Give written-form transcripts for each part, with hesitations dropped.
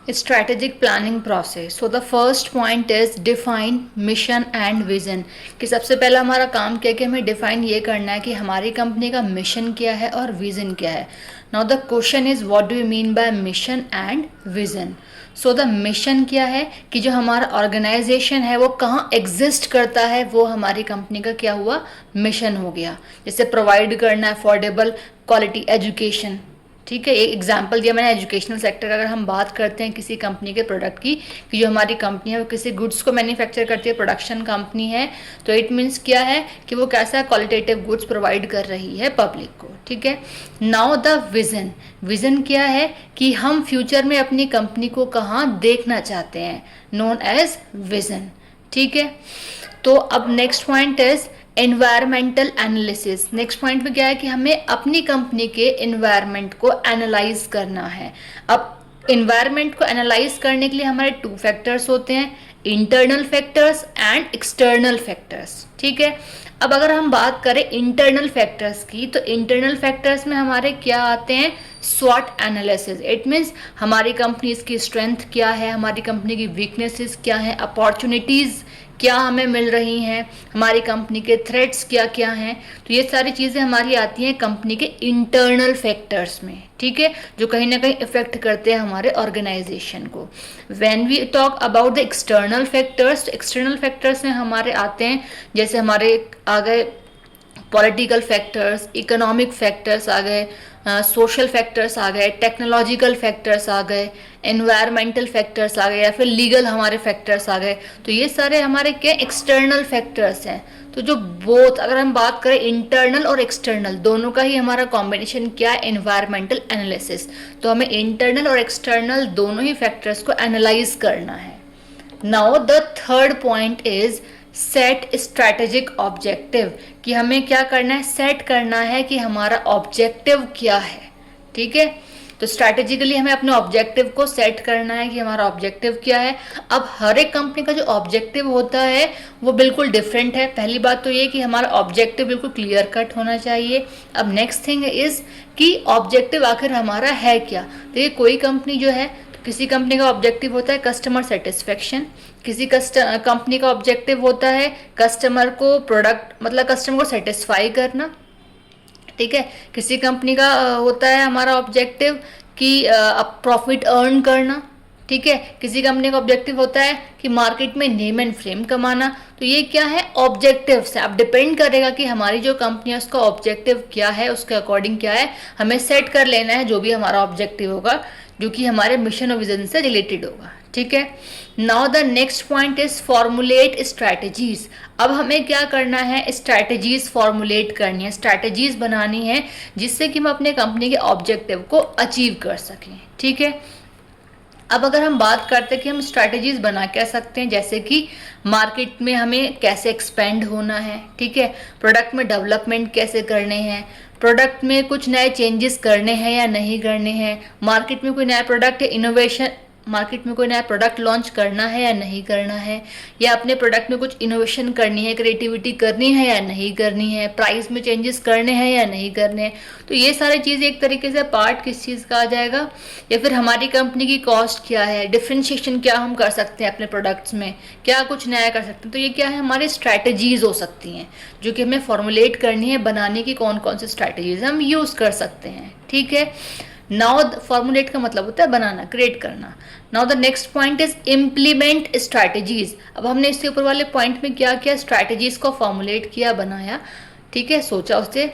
strategic planning process. So the first point is define mission and vision. कि सबसे पहला हमारा काम क्या है कि हमें डिफाइन ये करना है कि हमारी कंपनी का मिशन क्या है और विजन क्या है. Now the question is what do you mean by mission and vision. So the mission क्या है कि जो हमारा ऑर्गेनाइजेशन है वो कहाँ एग्जिस्ट करता है, वो हमारी कंपनी का क्या हुआ, मिशन हो गया. जैसे प्रोवाइड करना अफोर्डेबल क्वालिटी एजुकेशन. ठीक है, एक एग्जांपल दिया मैंने एजुकेशनल सेक्टर का. अगर हम बात करते हैं किसी कंपनी के प्रोडक्ट की कि जो हमारी कंपनी है वो किसी गुड्स को मैन्युफैक्चर करती है, प्रोडक्शन कंपनी है, तो इट मीन्स क्या है कि वो कैसा क्वालिटेटिव गुड्स प्रोवाइड कर रही है पब्लिक को. ठीक है. Now the vision. विजन क्या है कि हम फ्यूचर में अपनी कंपनी को कहाँ देखना चाहते हैं, नोन एज विजन. ठीक है. तो अब next point is environmental analysis. Next point में क्या है कि हमें अपनी कंपनी के एनवायरमेंट को एनालाइज करना है. अब एनवायरमेंट को एनालाइज करने के लिए हमारे 2 फैक्टर्स होते हैं, internal factors and external factors. ठीक है. अब अगर हम बात करें इंटरनल फैक्टर्स की, तो इंटरनल फैक्टर्स में हमारे क्या आते हैं, स्वॉट एनालिसिस. इट मीन्स हमारी कंपनी की स्ट्रेंथ क्या है, हमारी कंपनी की वीकनेसेस क्या है, अपॉर्चुनिटीज़ क्या हमें मिल रही हैं, हमारी कंपनी के थ्रेट्स क्या क्या हैं. तो ये सारी चीज़ें हमारी आती हैं कंपनी के इंटरनल फैक्टर्स में. ठीक है, जो कहीं ना कहीं इफेक्ट करते हैं हमारे ऑर्गेनाइजेशन को. When we talk about the external factors, external factors में हमारे आते हैं, जैसे हमारे आ गए पॉलिटिकल फैक्टर्स, इकोनॉमिक फैक्टर्स आ गए, सोशल फैक्टर्स आ गए, टेक्नोलॉजिकल फैक्टर्स आ गए, एनवायरमेंटल फैक्टर्स आ गए, या फिर लीगल हमारे फैक्टर्स आ गए. तो ये सारे हमारे क्या एक्सटर्नल फैक्टर्स हैं. तो जो बोथ, अगर हम बात करें इंटरनल और एक्सटर्नल दोनों का ही हमारा कॉम्बिनेशन क्या है, एनवायरमेंटल एनालिसिस. तो हमें इंटरनल और एक्सटर्नल दोनों ही फैक्टर्स को एनालाइज करना है. Now the third point is set strategic objective. कि हमें क्या करना है, सेट करना है कि हमारा ऑब्जेक्टिव क्या है. ठीक है. तो स्ट्रैटेजिकली हमें अपने ऑब्जेक्टिव को सेट करना है कि हमारा ऑब्जेक्टिव क्या है. अब हर एक कंपनी का जो ऑब्जेक्टिव होता है वो बिल्कुल डिफरेंट है. पहली बात तो ये कि हमारा ऑब्जेक्टिव बिल्कुल क्लियर कट होना चाहिए. अब नेक्स्ट थिंग इज कि ऑब्जेक्टिव आखिर हमारा है क्या. देखिए कोई कंपनी जो है, किसी कंपनी का ऑब्जेक्टिव होता है कस्टमर सेटिस्फेक्शन, किसी कंपनी का ऑब्जेक्टिव होता है कस्टमर को प्रोडक्ट मतलब कस्टमर को सेटिस्फाई करना. ठीक है. किसी कंपनी का होता है हमारा ऑब्जेक्टिव कि प्रॉफिट अर्न करना. ठीक है. किसी कंपनी का ऑब्जेक्टिव होता है कि मार्केट में नेम एंड फ्रेम कमाना. तो ये क्या है, ऑब्जेक्टिव से अब डिपेंड करेगा कि हमारी जो कंपनी है उसका ऑब्जेक्टिव क्या है, उसके अकॉर्डिंग क्या है हमें सेट कर लेना है जो भी हमारा ऑब्जेक्टिव होगा, जो कि हमारे मिशन और विजन से रिलेटेड होगा. ठीक है. Now the next point is formulate strategies. अब हमें क्या करना है, स्ट्रैटेजीज फॉर्मुलेट करनी है, स्ट्रैटेजीज बनानी है जिससे कि हम अपने कंपनी के ऑब्जेक्टिव को अचीव कर सकें. ठीक है. अब अगर हम बात करते हैं कि हम स्ट्रैटेजीज बना क्या सकते हैं, जैसे कि मार्केट में हमें कैसे एक्सपेंड होना है. ठीक है. प्रोडक्ट में डेवलपमेंट कैसे करने हैं, प्रोडक्ट में कुछ नए चेंजेस करने हैं या नहीं करने हैं, मार्केट में कोई नया प्रोडक्ट या इनोवेशन, मार्केट में कोई नया प्रोडक्ट लॉन्च करना है या नहीं करना है, या अपने प्रोडक्ट में कुछ इनोवेशन करनी है, क्रिएटिविटी करनी है या नहीं करनी है, प्राइस में चेंजेस करने हैं या नहीं करने हैं. तो ये सारी चीज़ें एक तरीके से पार्ट किस चीज़ का आ जाएगा, या फिर हमारी कंपनी की कॉस्ट क्या है, डिफ्रेंशिएशन क्या हम कर सकते हैं अपने प्रोडक्ट्स में, क्या कुछ नया कर सकते हैं. तो ये क्या है, हमारी स्ट्रैटेजीज हो सकती हैं जो कि हमें फॉर्मुलेट करनी है, बनाने की कौन कौन सी स्ट्रैटेजीज हम यूज़ कर सकते हैं. ठीक है. नाउ फॉर्मुलेट का मतलब होता है बनाना, क्रिएट करना. Now the next point is implement strategies. अब हमने इसके ऊपर वाले पॉइंट में क्या किया, स्ट्रैटेजीज को फॉर्मुलेट किया, बनाया. ठीक है. सोचा उससे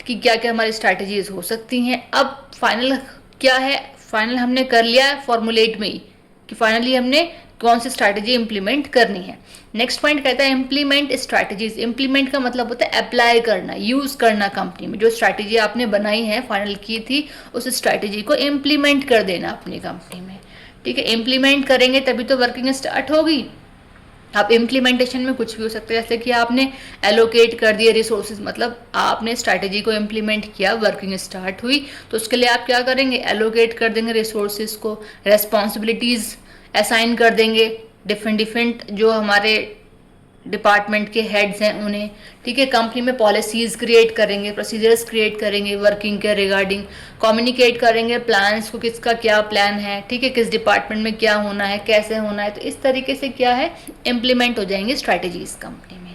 कि क्या क्या हमारी स्ट्रैटेजीज हो सकती हैं. अब फाइनल क्या है, फाइनल हमने कर लिया फॉर्मुलेट में ही कि फाइनली हमने कौन सी स्ट्रैटेजी इंप्लीमेंट करनी है. नेक्स्ट पॉइंट कहता है इम्प्लीमेंट स्ट्रैटेजीज. इम्प्लीमेंट का मतलब होता है अप्लाई करना, यूज करना. कंपनी में जो स्ट्रैटेजी आपने बनाई है, फाइनल की थी, उस स्ट्रैटेजी को इम्प्लीमेंट कर देना अपनी कंपनी में. ठीक है. इम्प्लीमेंट करेंगे तभी तो वर्किंग स्टार्ट होगी. अब इम्प्लीमेंटेशन में कुछ भी हो सकता है, जैसे कि आपने एलोकेट कर दिए रिसोर्सेज, मतलब आपने स्ट्रैटेजी को इम्प्लीमेंट किया, वर्किंग स्टार्ट हुई, तो उसके लिए आप क्या करेंगे, एलोकेट कर देंगे रिसोर्सेज को, रेस्पॉन्सिबिलिटीज़ असाइन कर देंगे, डिफरेंट जो हमारे डिपार्टमेंट के हेड्स हैं उन्हें, ठीक है। कंपनी में पॉलिसीज क्रिएट करेंगे, प्रोसीजर्स क्रिएट करेंगे वर्किंग के रिगार्डिंग, कम्युनिकेट करेंगे प्लान्स को, किसका क्या प्लान है, ठीक है, किस डिपार्टमेंट में क्या होना है, कैसे होना है। तो इस तरीके से क्या है, इम्प्लीमेंट हो जाएंगे स्ट्रैटेजीज कंपनी में।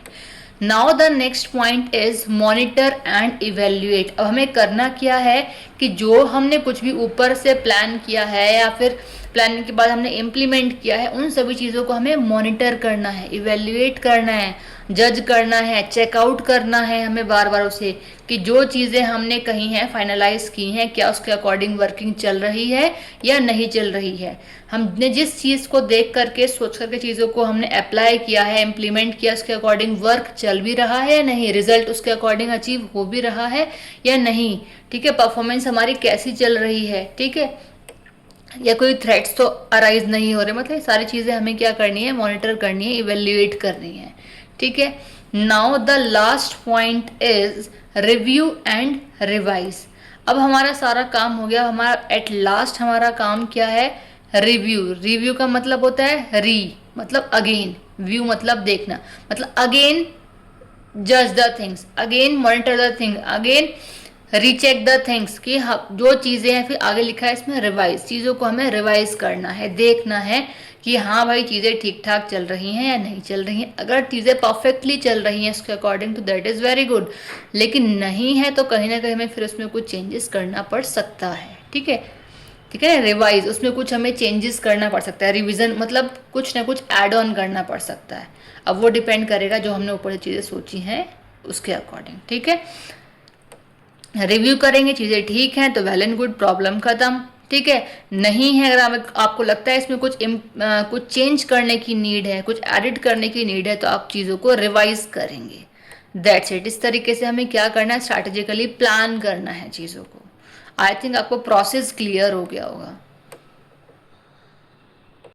Now the next point is monitor and evaluate. अब हमें करना क्या है कि जो हमने कुछ भी ऊपर से प्लान किया है या फिर प्लानिंग के बाद हमने इम्प्लीमेंट किया है, उन सभी चीज़ों को हमें मॉनिटर करना है, इवेल्युएट करना है, जज करना है, चेकआउट करना है हमें बार बार उसे, कि जो चीज़ें हमने कही हैं, फाइनलाइज की हैं, क्या उसके अकॉर्डिंग वर्किंग चल रही है या नहीं चल रही है। हमने जिस चीज़ को देख करके, सोच करके चीज़ों को हमने अप्लाई किया है, इम्प्लीमेंट किया, उसके अकॉर्डिंग वर्क चल भी रहा है या नहीं, रिजल्ट उसके अकॉर्डिंग अचीव हो भी रहा है या नहीं, ठीक है, परफॉर्मेंस हमारी कैसी चल रही है, ठीक है, या कोई थ्रेट्स तो अराइज नहीं हो रहे। मतलब सारी चीज़ें हमें क्या करनी है, मॉनिटर करनी है, इवेल्युएट करनी है, ठीक है। Now the last point is review and revise. अब हमारा सारा काम हो गया, हमारा एट लास्ट हमारा काम क्या है, रिव्यू। रिव्यू का मतलब होता है री मतलब अगेन, व्यू मतलब देखना, मतलब अगेन जज the things, again monitor the thing, again recheck the things, कि जो चीज़ें हैं, फिर आगे लिखा है इसमें रिवाइज, चीज़ों को हमें रिवाइज करना है, देखना है कि हाँ भाई चीज़ें ठीक ठाक चल रही हैं या नहीं चल रही हैं। अगर चीज़ें परफेक्टली चल रही हैं उसके अकॉर्डिंग तो दैट इज़ वेरी गुड, लेकिन नहीं है तो कहीं ना कहीं हमें फिर उसमें कुछ चेंजेस करना पड़ सकता है, ठीक है, ठीक है। रिवाइज, उसमें कुछ हमें चेंजेस करना पड़ सकता है, रिविजन मतलब कुछ ना कुछ ऐड ऑन करना पड़ सकता है। अब वो डिपेंड करेगा जो हमने ऊपर चीज़ें सोची हैं उसके अकॉर्डिंग, ठीक है। रिव्यू करेंगे, चीज़ें ठीक हैं तो वेल एंड गुड, प्रॉब्लम खत्म, ठीक है। नहीं है, अगर आपको लगता है इसमें कुछ चेंज करने की नीड है, कुछ एडिट करने की नीड है, तो आप चीज़ों को रिवाइज करेंगे, दैट्स इट। इस तरीके से हमें क्या करना है, स्ट्रैटेजिकली प्लान करना है चीज़ों को। आई थिंक आपको प्रोसेस क्लियर हो गया होगा।